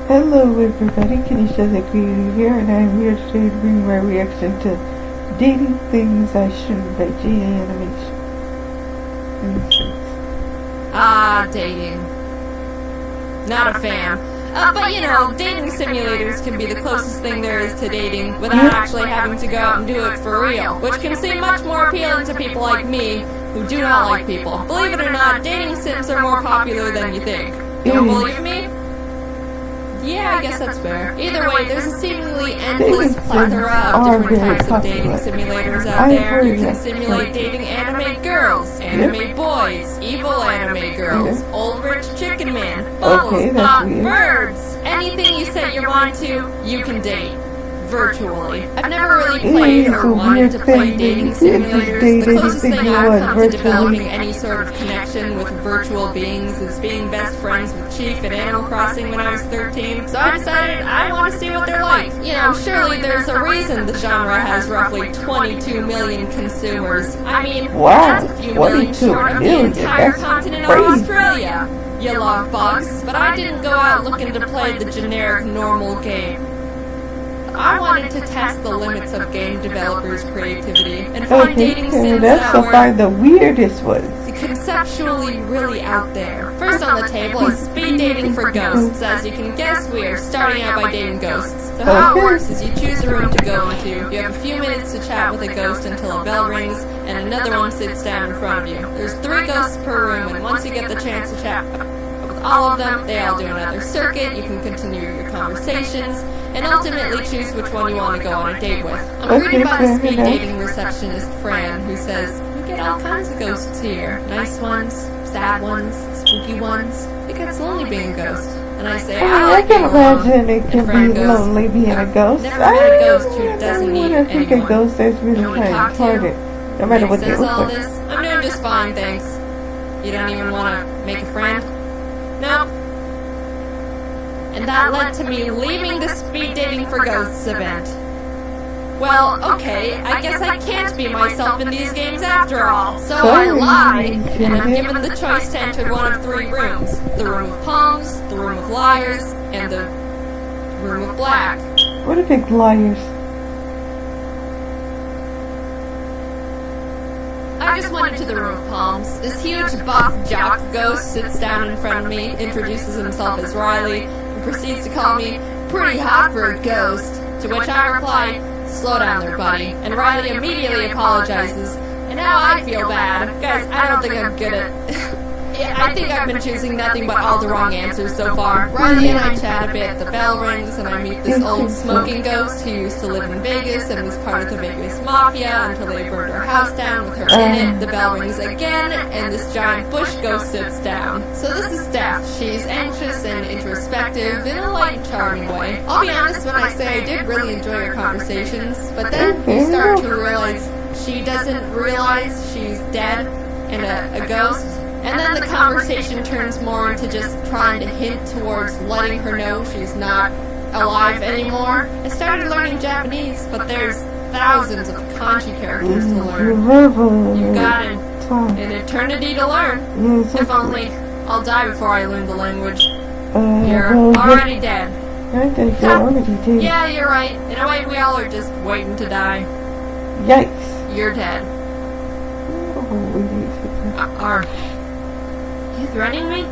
Hello everybody, Kenisha the Creator here, and I'm here today to bring my reaction to Dating Things I Shouldn't by Jaidenanimations. Dating. Not a fan. But you know, dating simulators can be the closest thing there is to dating without actually having to go out and do it for real, which can seem much more appealing to people like me who do not like people. Believe it or not, dating sims are more popular than you think. You don't believe me? Yeah, I guess that's fair. Either way, there's a seemingly endless plethora of different types of dating simulators out there. You can simulate dating anime girls, anime boys, evil anime girls, old rich chicken man, bulls, birds. Anything you set your mind to, you can date. Virtually. I've never really played or wanted to play dating simulators. The closest thing I've come to developing any sort of connection with virtual beings is being best friends with Chief in Animal Crossing when I was 13. So I decided I want to see what they're like. You know, surely there's a reason the genre has roughly 22 million consumers. I mean, that's a few million short of the entire continent of Australia. You love bugs, but I didn't go out looking to play the generic normal game. I wanted to test the limits of game developers' creativity and find dating sims that were the weirdest ones. Conceptually really out there. First on the table is speed dating for ghosts. As you can guess, we are starting out by dating ghosts. So how it works is you choose a room to go into. You have a few minutes to chat with a ghost until a bell rings and another one sits down in front of you. There's 3 ghosts per room, and once you get the chance to chat with all of them, they all do another circuit. You can continue your conversations and ultimately choose which one you want to go on a date with. I'm greeted by the speed dating receptionist Fran, who says, "We get all kinds of ghosts here. Nice ones, sad ones, spooky ones. It gets lonely being a ghost." And I say, "I like being alone." It can be lonely being a ghost. Never met a ghost who doesn't need anyone. I think a ghost is really kind-hearted, no matter what they look like. I'm doing just fine, thanks. You don't even want to make a friend? Nope. And that led to me leaving the speed dating for ghosts event. Well, okay, I guess I can't be myself in these games after all. So I lie, and I'm given the choice to enter one of 3 rooms. The room of palms, the room of liars, and the room of black. What are big liars? I just went into the room of palms. This huge buff jock ghost sits down in front of me, introduces himself as Riley, proceeds to call me pretty hot for a ghost, to which I reply, "Slow down there, buddy," and Riley immediately apologizes, and now I feel bad. Guys, I don't think I'm good at I think I've been choosing nothing but all the wrong answers so far. Riley and I chat a bit, the bell rings, and I meet this old smoking ghost who used to live in Vegas and was part of the Vegas Mafia until they burned her house down with her in it. The bell rings again, and this giant bush ghost sits down. So this is Steph. She's anxious and introspective in a light and charming way. I'll be honest when I say I did really enjoy our conversations, but then you start to realize she doesn't realize she's dead and a ghost. And then the conversation turns more into just trying to hint towards letting her know she's not alive anymore. I started learning Japanese, but there's thousands of kanji characters to learn. You've got an eternity to learn. If only I'll die before I learn the language. You're already dead. Yeah, you're right. In a way, we all are just waiting to die. Yikes. You're dead. Are you threatening me?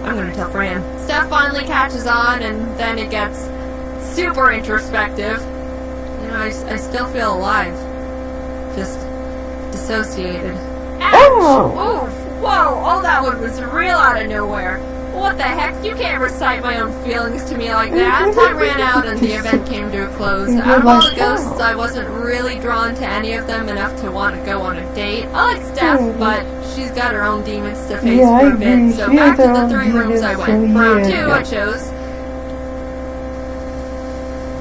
I'm gonna tell Fran. Steph finally catches on, and then it gets super introspective. You know, I still feel alive. Just dissociated. Ouch! Oh! Whoa! All that one was real out of nowhere. What the heck? You can't recite my own feelings to me like that. Time ran out and the event came to a close. Out of all the ghosts, I wasn't really drawn to any of them enough to want to go on a date. I like Steph, but she's got her own demons to face for a bit, so back to the 3 rooms I went. Round 2, I chose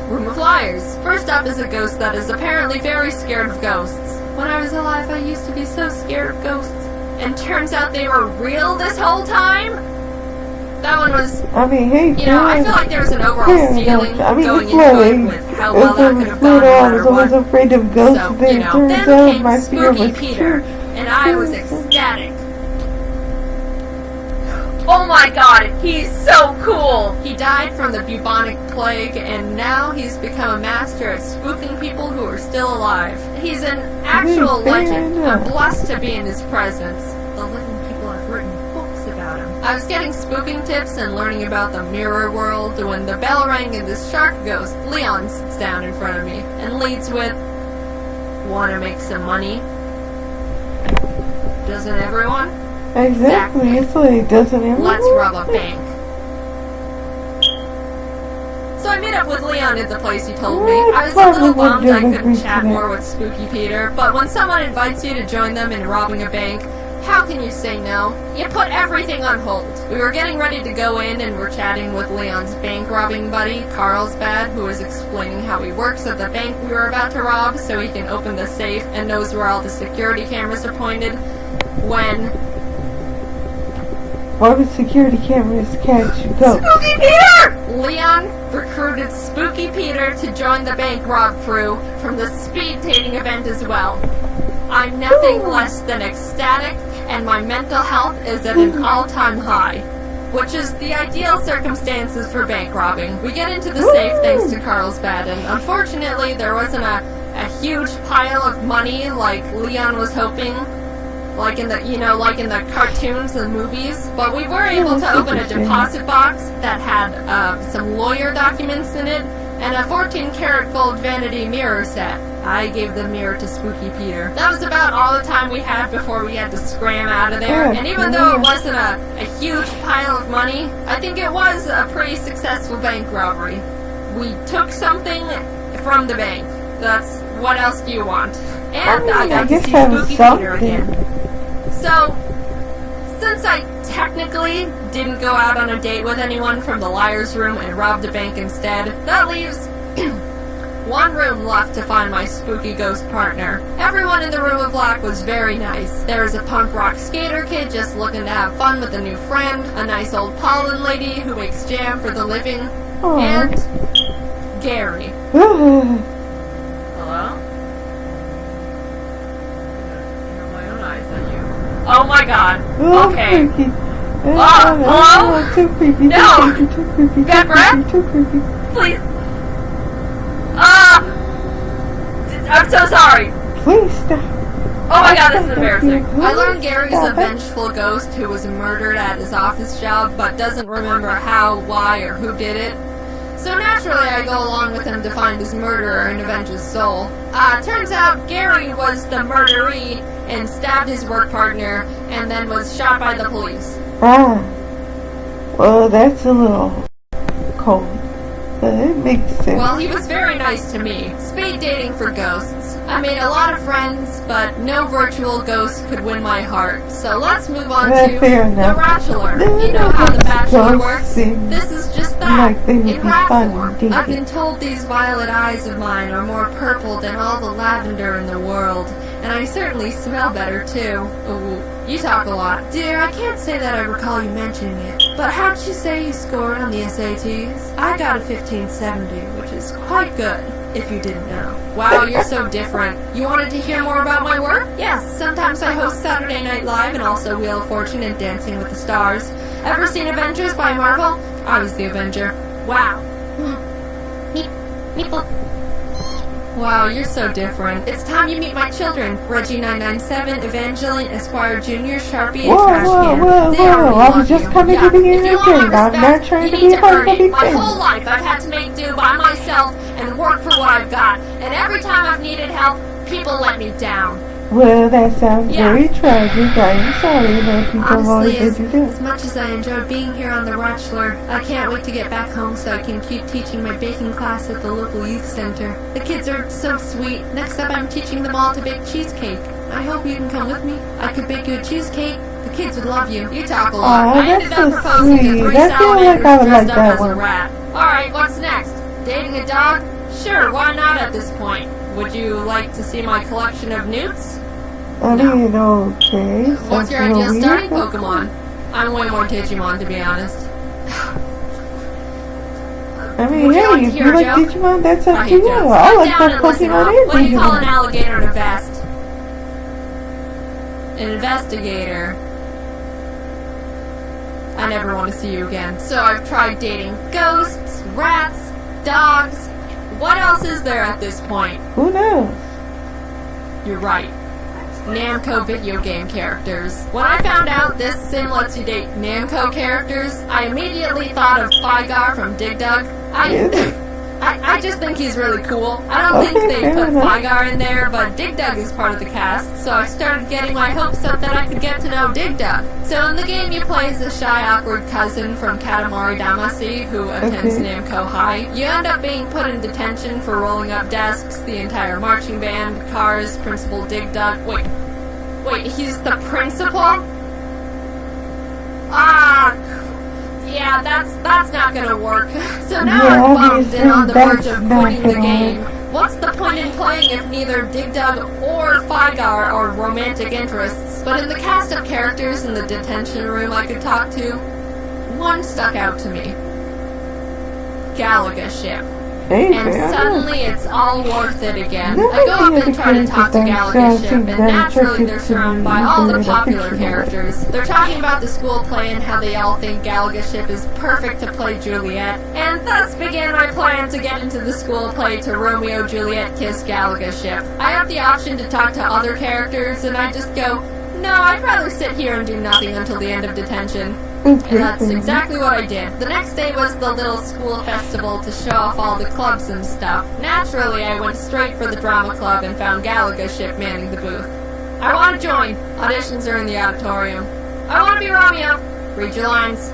Room of Liars. First up is a ghost that is apparently very scared of ghosts. When I was alive, I used to be so scared of ghosts. And turns out they were real this whole time? That one was, you know, I feel like there was an overall feeling going into it with how well that could have gone no matter what. So, you know, then came Spooky Peter, and I was ecstatic. Oh my god, he's so cool! He died from the bubonic plague, and now he's become a master at spooking people who are still alive. He's an actual legend. I'm blessed to be in his presence. The living people have written books about him. I was getting spooking tips and learning about the mirror world when the bell rang and this shark ghost, Leon, sits down in front of me and leads with, "Wanna make some money? Doesn't everyone?" Exactly. It's like, doesn't everyone? Let's rob a bank. So I met up with Leon at the place he told me. I was a little bummed I couldn't chat more with Spooky Peter, but when someone invites you to join them in robbing a bank, how can you say no? You put everything on hold. We were getting ready to go in and were chatting with Leon's bank robbing buddy, Carlsbad, who was explaining how he works at the bank we were about to rob so he can open the safe and knows where all the security cameras are pointed, when... Why would security cameras catch ghosts? Spooky Peter! Leon recruited Spooky Peter to join the bank rob crew from the speed dating event as well. I'm nothing less than ecstatic, and my mental health is at an all-time high, which is the ideal circumstances for bank robbing. We get into the safe thanks to Carlsbad, and unfortunately there wasn't a huge pile of money like Leon was hoping. Like in the cartoons and movies, but we were able to open a deposit box that had some lawyer documents in it and a 14-karat gold vanity mirror set. I gave the mirror to Spooky Peter. That was about all the time we had before we had to scram out of there, and even though it wasn't a huge pile of money, I think it was a pretty successful bank robbery. We took something from the bank. That's, what else do you want? And I got to see Spooky Peter again. So, since I technically didn't go out on a date with anyone from the liar's room and robbed a bank instead, that leaves one room left to find my spooky ghost partner. Everyone in the room of black was very nice. There was a punk rock skater kid just looking to have fun with a new friend, a nice old pollen lady who makes jam for the living, and Gary. Hello? Oh my god. Okay. Hello? Too creepy. No! Too creepy. Bad breath? Too creepy. Please. I'm so sorry. Please stop. Oh my god, this is embarrassing. I learned Gary's a vengeful ghost who was murdered at his office job, but doesn't remember how, why, or who did it. So naturally, I go along with him to find his murderer and avenge his soul. Turns out Gary was the murderee and stabbed his work partner and then was shot by the police. Well, that's a little cold, but it makes sense. Well, he was very nice to me. Speed dating for ghosts. I made a lot of friends, but no virtual ghost could win my heart. So let's move on to The Bachelor. You know how The Bachelor works? This is just that, in rat form. I've been told these violet eyes of mine are more purple than all the lavender in the world. And I certainly smell better, too. Ooh, you talk a lot. Dear, I can't say that I recall you mentioning it, but how'd you say you scored on the SATs? I got a 1570, which is quite good, if you didn't know. Wow, you're so different. You wanted to hear more about my work? Yes, sometimes I host Saturday Night Live and also Wheel of Fortune and Dancing with the Stars. Ever seen Avengers by Marvel? I was the Avenger. Wow. Wow, you're so different. It's time you meet my children. Reggie 997, Evangeline, Esquire Jr., Sharpie, and Trashcan. They already I was just coming to be entertained. I'm not trying to be hard to be My whole life I've had to make do by myself and work for what I've got. And every time I've needed help, people let me down. Well, that sounds very tragic. I am sorry that people always let you down. As much as I enjoy being here on The Bachelor, I can't wait to get back home so I can keep teaching my baking class at the local youth center. The kids are so sweet. Next up, I'm teaching them all to bake cheesecake. I hope you can come with me. I could bake you a cheesecake. The kids would love you. You talk a lot. I ended up proposing to 3 salamanders dressed up as a rat. Alright, what's next? Dating a dog? Sure, why not at this point? Would you like to see my collection of newts? I mean, okay. What's your ideal starting Pokemon? I'm way more Digimon, to be honest. I mean, hey, if you like Digimon, that's up to you. I like that Pokemon and What do you call an alligator in a vest? An investigator. I never want to see you again. So I've tried dating ghosts, rats, dogs. What else is there at this point? Who knows? You're right. Namco video game characters. When I found out this sim lets you date Namco characters, I immediately thought of Fygar from Dig Dug. I just think he's really cool. I don't think they put Fygar in there, but Dig Dug is part of the cast, so I started getting my hopes up that I could get to know Dig Dug. So in the game you play as a shy, awkward cousin from Katamari Damacy who attends Namco High. You end up being put in detention for rolling up desks, the entire marching band, cars, Principal Dig Dug. Wait, he's the principal? Yeah, that's not gonna work. So now I'm bummed and on the verge of quitting the game. What's the point in playing if neither Dig Dug or Fygar are romantic interests? But in the cast of characters in the detention room I could talk to, one stuck out to me. Galaga Ship. And suddenly it's all worth it again. I go up and try to talk to Galaga Ship, and naturally they're surrounded by all the popular characters. They're talking about the school play and how they all think Galaga Ship is perfect to play Juliet, and thus began my plan to get into the school play to Romeo Juliet Kiss Galaga Ship. I have the option to talk to other characters, and I just go, no, I'd rather sit here and do nothing until the end of detention. And that's exactly what I did. The next day was the little school festival to show off all the clubs and stuff. Naturally, I went straight for the drama club and found Galaga Ship manning the booth. I want to join. Auditions are in the auditorium. I want to be Romeo. Read your lines.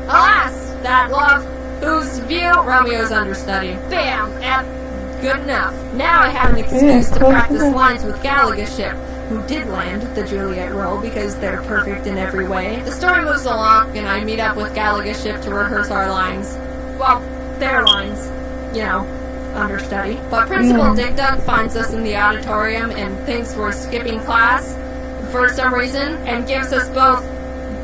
Alas, that love, whose view Romeo's understudy. Bam! And good enough. Now I have an excuse to practice lines with Galaga Ship, who did land the Juliet role because they're perfect in every way. The story moves along, and I meet up with Galaga Ship to rehearse our lines. Well, their lines. You know, understudy. But Principal Dig Dug finds us in the auditorium and thinks we're skipping class for some reason, and gives us both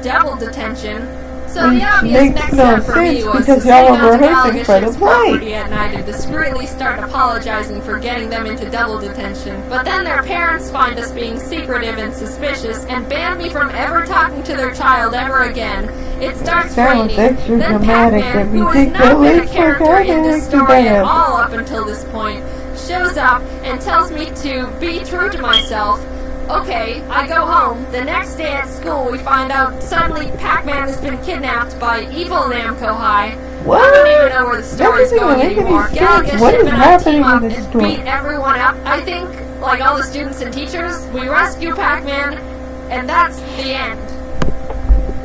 double detention. So the obvious next step for me was to sneak onto Galaga Ship's property at night and discreetly start apologizing for getting them into double detention. But then their parents find us being secretive and suspicious and ban me from ever talking to their child ever again. It starts raining. Then Pac-Man, who has not been a character in this story at all up until this point, shows up and tells me to be true to myself. Okay, I go home. The next day at school, we find out suddenly Pac-Man has been kidnapped by evil Namco High. What? I don't even know where the story's going anymore. Galaga Ship and I team up and beat everyone up. I think, like all the students and teachers, we rescue Pac-Man, and that's the end.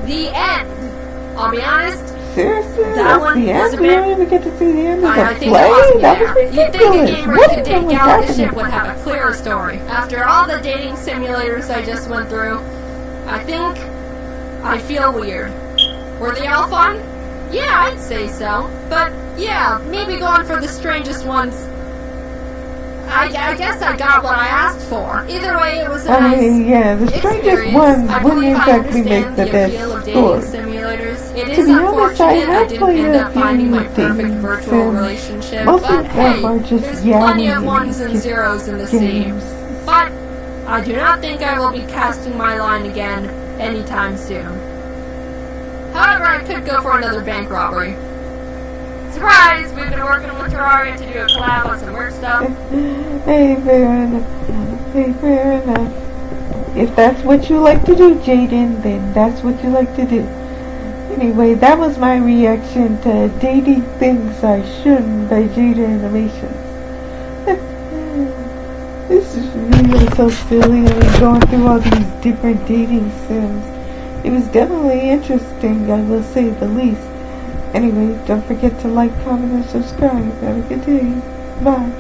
The end. I'll be honest. Seriously? That one was a bit... We don't even get to see the end of the I think play? it lost me That there. was You'd think a game where you could date Galaga happening? Ship would have a clearer story. After all the dating simulators I just went through, I think I feel weird. Were they all fun? Yeah, I'd say so. But yeah, maybe going for the strangest ones. I guess I got what I asked for. Either way, it was a nice yeah, the strangest ones wouldn't exactly make the best score. Simulators. It is unfortunate I didn't end up finding my perfect virtual relationship, but hey, there's plenty of ones and zeros in the sea. But I do not think I will be casting my line again anytime soon. However, I could go for another bank robbery. Surprise! We've been working with Terraria to do a collab on some merch stuff. Hey, fair enough. Hey, fair enough. If that's what you like to do, Jaden, then that's what you like to do. Anyway, that was my reaction to Dating Things I Shouldn't by Jaidenanimations. This is really so silly. I mean, going through all these different dating sims. It was definitely interesting, I will say the least. Anyway, don't forget to like, comment, and subscribe. Have a good day. Bye.